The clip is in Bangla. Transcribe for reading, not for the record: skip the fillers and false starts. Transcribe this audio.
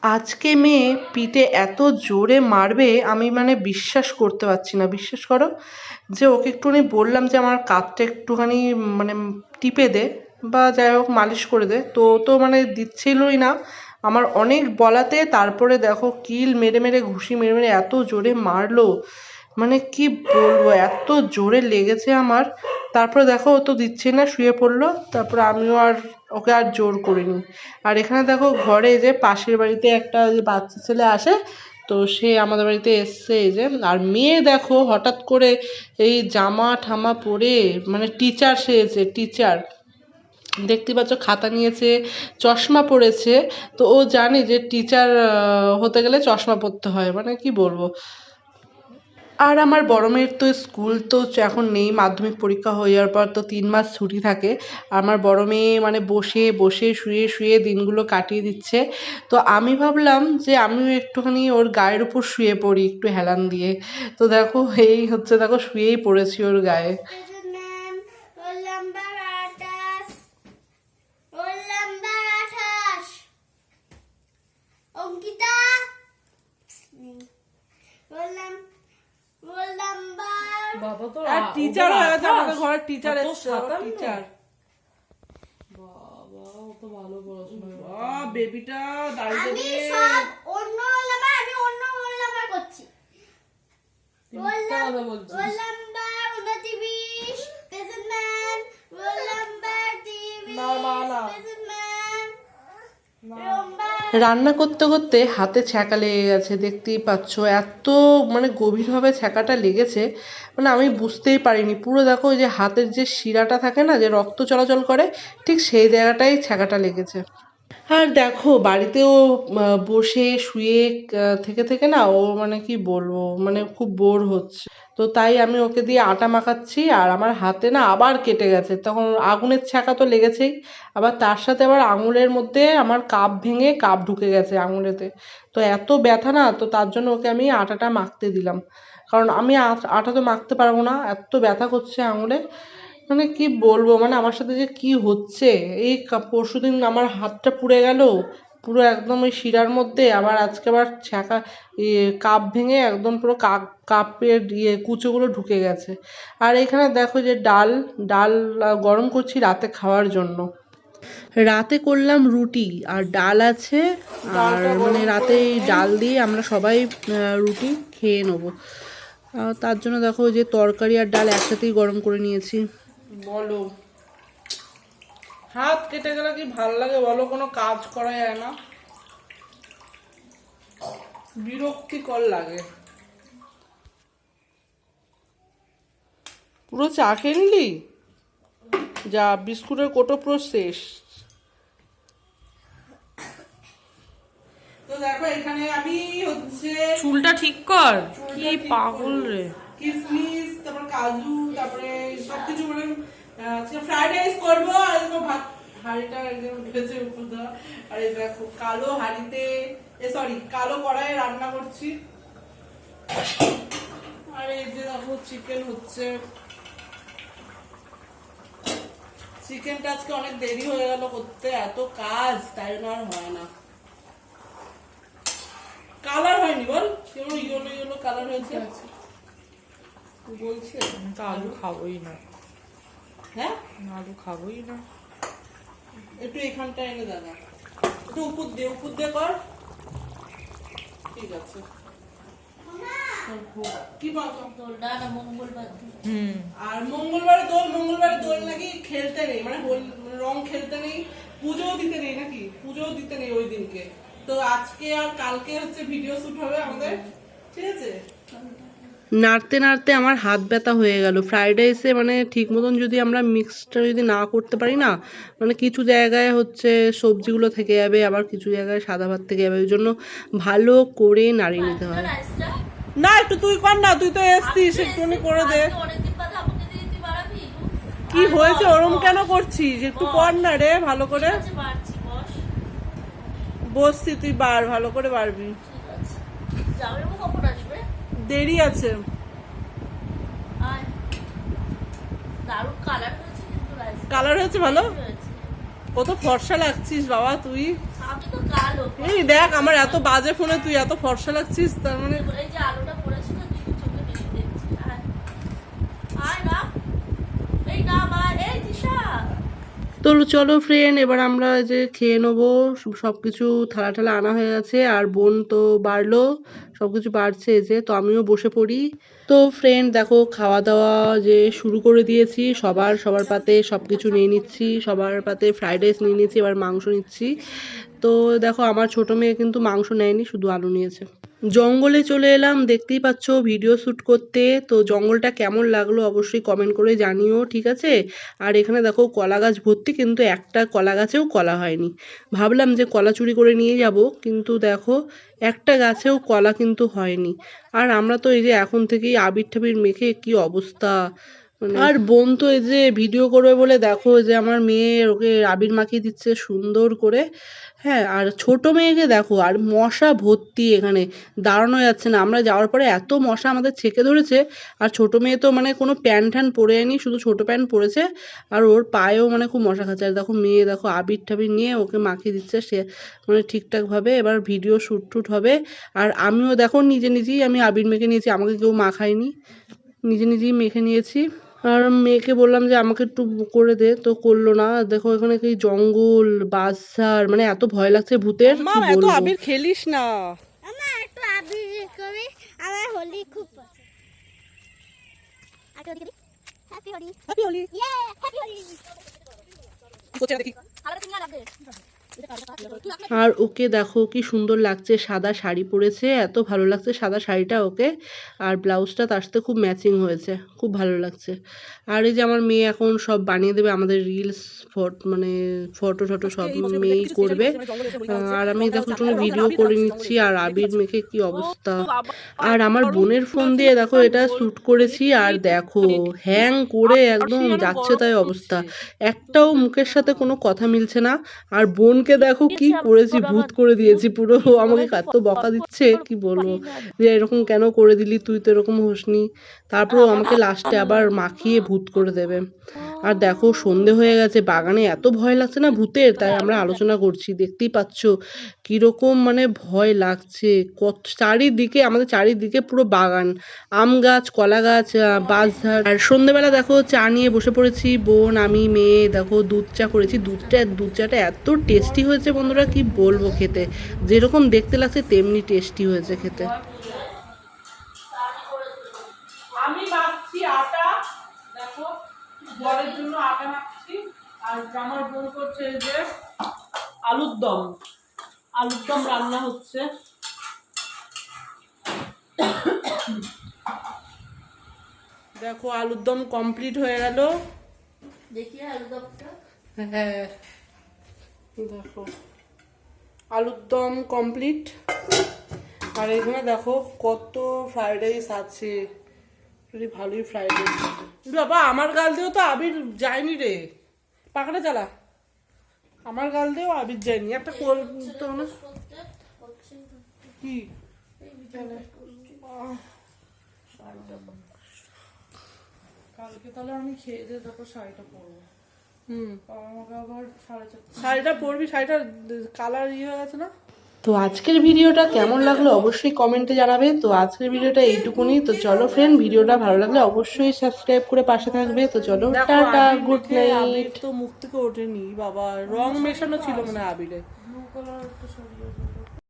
আজকে মেয়ে পিঠে এত জোরে মারবে আমি মানে বিশ্বাস করতে পারছি না। বিশ্বাস করো যে ওকে একটুখানি বললাম যে আমার কাঁধটা একটুখানি মানে টিপে দে বা যাই হোক মালিশ করে দে, তো তো মানে দিচ্ছিলই না। আমার অনেক বলাতে তারপরে দেখো কিল মেরে মেরে ঘুষি মেরে মেরে এত জোরে মারলো, মানে কি বলবো এত জোরে লেগেছে আমার। তারপরে দেখো ও তো দিচ্ছে না, শুয়ে পড়লো। তারপরে আমিও আর ওকে আর জোর করিনি। আর এখানে দেখো ঘরে যে পাশের বাড়িতে একটা যে বাচ্চা ছেলে আসে, তো সে আমাদের বাড়িতে এসছে এই যে। আর মেয়ে দেখো হঠাৎ করে এই জামা ঠামা পরে মানে টিচার সেজেছে, টিচার। দেখতে পাচ্ছ খাতা নিয়েছে, চশমা পরেছে। তো ও জানে যে টিচার হতে গেলে চশমা পরতে হয়, মানে কি বলবো। আর আমার বড় মেয়ের তো স্কুল তো এখন নেই, মাধ্যমিক পরীক্ষা হয়ে যাওয়ার পর তো 3 মাস ছুটি থাকে। আমার বড় মেয়ে মানে বসে বসে শুয়ে শুয়ে দিনগুলো কাটিয়ে দিচ্ছে। তো আমি ভাবলাম যে আমিও একটুখানি ওর গায়ের উপর শুয়ে পড়ি একটু হেলান দিয়ে। তো দেখো এই হচ্ছে, দেখো শুয়েই পড়েছি ওর গায়ে। বাবা তো টিচার হয়ে গেছে, আমাদের ঘরের টিচার এসছে, টিচার। বাবা ও তো ভালো পড়াশোনা বেবিটা দাঁড়িয়ে আমি সব অন্য নাম্বার, আমি অন্য নাম্বার করছি। Roll number 29, present man. Roll number 23, না না না প্রেজেন্ট ম্যান। রান্না করতে করতে হাতে ছ্যাঁকা লেগে গেছে, দেখতেই পাচ্ছ এত মানে গভীরভাবে ছ্যাঁকাটা লেগেছে, মানে আমি বুঝতেই পারিনি। পুরো দেখো ওই যে হাতের যে শিরাটা থাকে না, যে রক্ত চলাচল করে, ঠিক সেই জায়গাটাই ছ্যাঁকাটা লেগেছে। আর দেখো বাড়িতেও বসে শুয়ে থেকে থেকে না ও মানে কি বলবো মানে খুব বোর হচ্ছে। তো তাই আমি ওকে দিয়ে আটা মাখাচ্ছি, আর আমার হাতে না আবার কেটে গেছে। তখন আগুনের ছ্যাঁকা তো লেগেছেই, আবার তার সাথে আবার আঙুলের মধ্যে আমার কাপ ভেঙে কাপ ঢুকে গেছে আঙুলেতে। তো এত ব্যথা না, তো তার জন্য ওকে আমি আটাটা মাখতে দিলাম, কারণ আমি আটা তো মাখতে পারবো না, এত ব্যথা করছে আঙুলে। মানে কি বলবো, মানে আমার সাথে যে কি হচ্ছে। এই পরশুদিন আমার হাতটা পুড়ে গেল পুরো একদম ওই শিরার মধ্যে, আবার আজকে আবার ছ্যাঁকা কাপ ভেঙে একদম পুরো কাপের কুচোগুলো ঢুকে গেছে। আর এখানে দেখো যে ডাল ডাল গরম করছি রাতে খাওয়ার জন্য। রাতে করলাম রুটি আর ডাল আছে। আর মানে রাতে এই ডাল দিয়ে আমরা সবাই রুটি খেয়ে নেবো। তার জন্য দেখো যে তরকারি আর ডাল একসাথেই গরম করে নিয়েছি। বলো, হাত কেটে গেলে কি ভাল লাগে বলো, কোনো কাজ করা যায় না, বিরক্তিকর লাগে। পুরো চা খেয়ে নিলি, যা বিস্কুটের কোটো পুরো শেষ। তো দেখো এখানে আমি হচ্ছে চুলটা ঠিক কর, কি পাগল রে। কিসমিস, তারপর কাজু, তারপরে সবকিছু মানে ফ্রাইড রাইস করবো। আর এরকম ভাত হাঁড়িটা একদম উঠেছে উপর দেওয়া। আর এই দেখো কালো হাঁড়িতে, সরি কালো কড়াইয়ে রান্না করছি। আর এই যে দেখো চিকেন হচ্ছে। চিকেনটা আজকে অনেক দেরি হয়ে গেল করতে, এত কাজ, তাই জন্য আর হয় না। কালার হয়নি বল, কেমন ইয়েলো ইয়েলো কালার হয়েছে বলছে। তো আলু খাবোই না। হ্যাঁ আলু খাবোই না। একটু এখানটা এনে দাদা, একটু উপর দিয়ে কর। ঠিক আছে। কি বলতো আর মঙ্গলবারে দোল নাকি খেলতে নেই, মানে রং খেলতে নেই, পুজোও দিতে নেই, নাকি পুজোও দিতে নেই ওই দিনকে। তো আজকে আর কালকে হচ্ছে ভিডিও শুট হবে আমাদের, ঠিক আছে। নাড়তে নাড়তে আমার হাত ব্যথা হয়ে গেল। ফ্রাইড রাইসে মানে ঠিক মতন যদি আমরা মিক্সটা যদি না করতে পারি না, মানে কিছু জায়গায় হচ্ছে সবজিগুলো থেকে যাবে, আবার কিছু জায়গায় সাদা ভাত থেকে যাবে, ওই জন্য ভালো করে নাড়িয়ে নিতে হয়। না একটু তুই কর না, তুই তো এসছিস, একটুখানি করে দে। কি হয়েছে ওরম কেন করছিস, একটু কর না রে ভালো করে। বসছি, তুই বার ভালো করে বাড়বি। দেরি আছে। কালার হয়েছে ভালো, কত ফর্সা লাগছিস বাবা তুই। আমি তো কালো এই দেখ আমার এত বাজে ফোনে তুই এত ফর্সা লাগছিস, তার মানে এই যে আলোটা পড়েছিল তুই চোখে বেশি দেখছিস। আয় না এই না মা এই দিশা তো চলো ফ্রেন্ড, এবার আমরা যে খেয়ে নেবো। সবকিছু থালা ঠালা আনা হয়ে গেছে, আর বোন তো বাড়লো, সবকিছু বাড়ছে এই যে, তো আমিও বসে পড়ি। তো ফ্রেন্ড দেখো খাওয়া দাওয়া যে শুরু করে দিয়েছি, সবার পাতে সবকিছু নিয়ে নিচ্ছি, সবার পাতে ফ্রাইড রাইস নিয়ে নিচ্ছি, এবার মাংস নিচ্ছি। তো দেখো আমার ছোট মেয়ে কিন্তু মাংস নেয়নি, শুধু আলু নিয়েছে। জঙ্গলে চলে এলাম, দেখতেই পাচ্ছ ভিডিও শ্যুট করতে। তো জঙ্গলটা কেমন লাগলো অবশ্যই কমেন্ট করে জানিও, ঠিক আছে। আর এখানে দেখো কলা গাছ ভর্তি, কিন্তু একটা কলা গাছেও কলা হয়নি। ভাবলাম যে কলা চুরি করে নিয়ে যাব, কিন্তু দেখো একটা গাছেও কলা কিন্তু হয়নি। আর আমরা তো এই যে এখন থেকেই আবির ঠাবির মেখে কি অবস্থা, মানে আর বোন তো এই যে ভিডিও করবে বলে দেখো যে আমার মেয়ে ওকে আবির মাখিয়ে দিচ্ছে সুন্দর করে। হ্যাঁ, আর ছোট মেয়েকে দেখো, আর মশা ভর্তি, এখানে দাঁড়ানো যাচ্ছে না। আমরা যাওয়ার পরে এত মশা আমাদের ছেকে ধরেছে। আর ছোট মেয়ে তো মানে কোনো প্যান্ট ট্যান পরে আনি, শুধু ছোট প্যান্ট পরেছে, আর ওর পায়েও মানে খুব মশা খাচ্ছে। আর দেখো মেয়ে দেখো আবির ঠাবির নিয়ে ওকে মাখিয়ে দিচ্ছে, সে মানে ঠিকঠাকভাবে। এবার ভিডিও শ্যুট টুট হবে। আর আমিও দেখো নিজেই আমি আবির মেখে নিয়েছি, আমাকে কেউ মাখায়নি, নিজেই মেখে নিয়েছি। আর মেয়েকে বললাম যে আমাকে একটু করে দে, তো করলো না। দেখো এখানে কি জঙ্গল, বাজার, মানে এত ভয় লাগছে ভূতের, কি বলবো। আবির খেলিস না। আমার একটু আবির করি, আমার হোলি খুব পছন্দ। আর হোলি হ্যাপি হোলি হ্যাপি হোলি। ইয়ে হ্যাপি হোলি কোচে দেখি। আবার তুমি লাগবে আর ওকে দেখো কি সুন্দর লাগছে, সাদা শাড়ি পরেছে, এত ভালো লাগছে সাদা শাড়িটা ওকে। আর ব্লাউজটা তার সাথে খুব ম্যাচিং হয়েছে, খুব ভালো লাগছে। আর এই যে আমার মেয়ে এখন সব বানিয়ে দেবে আমাদের রিলস, মানে ফটো টটো সব মেয়েই করবে। আর আমি দেখো একটু ভিডিও করে নিচ্ছি, আর আবির মেখে কি অবস্থা। আর আমার বোনের ফোন দিয়ে দেখো এটা শ্যুট করেছি, আর দেখো হ্যাং করে একদম যাচ্ছে তাই অবস্থা, একটাও মুখের সাথে কোনো কথা মিলছে না। আর বোনকে দেখো কি করেছি, ভূত করে দিয়েছি পুরো। আমাকে কত বকা দিচ্ছে কি বলবো, যে এরকম কেন করে দিলি, তুই তো এরকম হোসনি। তারপর আমাকে লাস্টে আবার মাখিয়ে ভূত করে দেবে। আর দেখো সন্ধে হয়ে গেছে, বাগানে এত ভয় লাগছে না ভূতের, তাই আমরা আলোচনা করছি। দেখতেই পাচ্ছ কিরকম মানে ভয় লাগছে, কত চারিদিকে, আমাদের চারিদিকে পুরো বাগান, আম গাছ, কলা গাছ, বাঁশঝাড়। আর সন্ধেবেলা দেখো চা নিয়ে বসে পড়েছি, বোন আমি মেয়ে দেখো দুধ চা করেছি। দুধ চাটা এত টেস্টি হয়েছে বন্ধুরা, কি বলবো, খেতে যেরকম দেখতে লাগছে তেমনি টেস্টি হয়েছে খেতে। আমি মাখছি আটা, দেখো বরের জন্য আটা মাখছি। আর আমার বোন করছে যে আলুর দম রান্না হচ্ছে। দেখো আলুর দম কমপ্লিট হয়ে গেল, দেখি আলু দমটা হ্যাঁ দেখো আলুর দম কমপ্লিট। আর এখানে দেখো কত ফ্রাইড রাইস আছে, ভালোই ফ্রাইড রাইস। বাবা আমার গাল দিয়েও তো আবির যায়নি রে, পাখাটা চালা। আমার গাল দিয়েও আবির যায়নি, একটা করতে হলো কি। কালকে তাহলে আমি খেয়ে দিয়ে তারপর শাড়িটা পরবো। আমাকে আবার 4:30 শাড়িটা পরবি, শাড়িটা কালার হয়ে গেছে না। তো আজকের ভিডিওটা কেমন লাগলো অবশ্যই কমেন্টে জানাবে। তো আজকের ভিডিওটা এইটুকুনি। তো চলো ফ্রেন্ড, ভিডিওটা ভালো লাগলে অবশ্যই সাবস্ক্রাইব করে পাশে থাকবে। তো চলো টাটা, গুড নাইট। তো মুখ থেকে ওঠেনি বাবা, রং মেশানো ছিল মানে আবিরে। ব্লু কালার একটা শাড়ি আছে।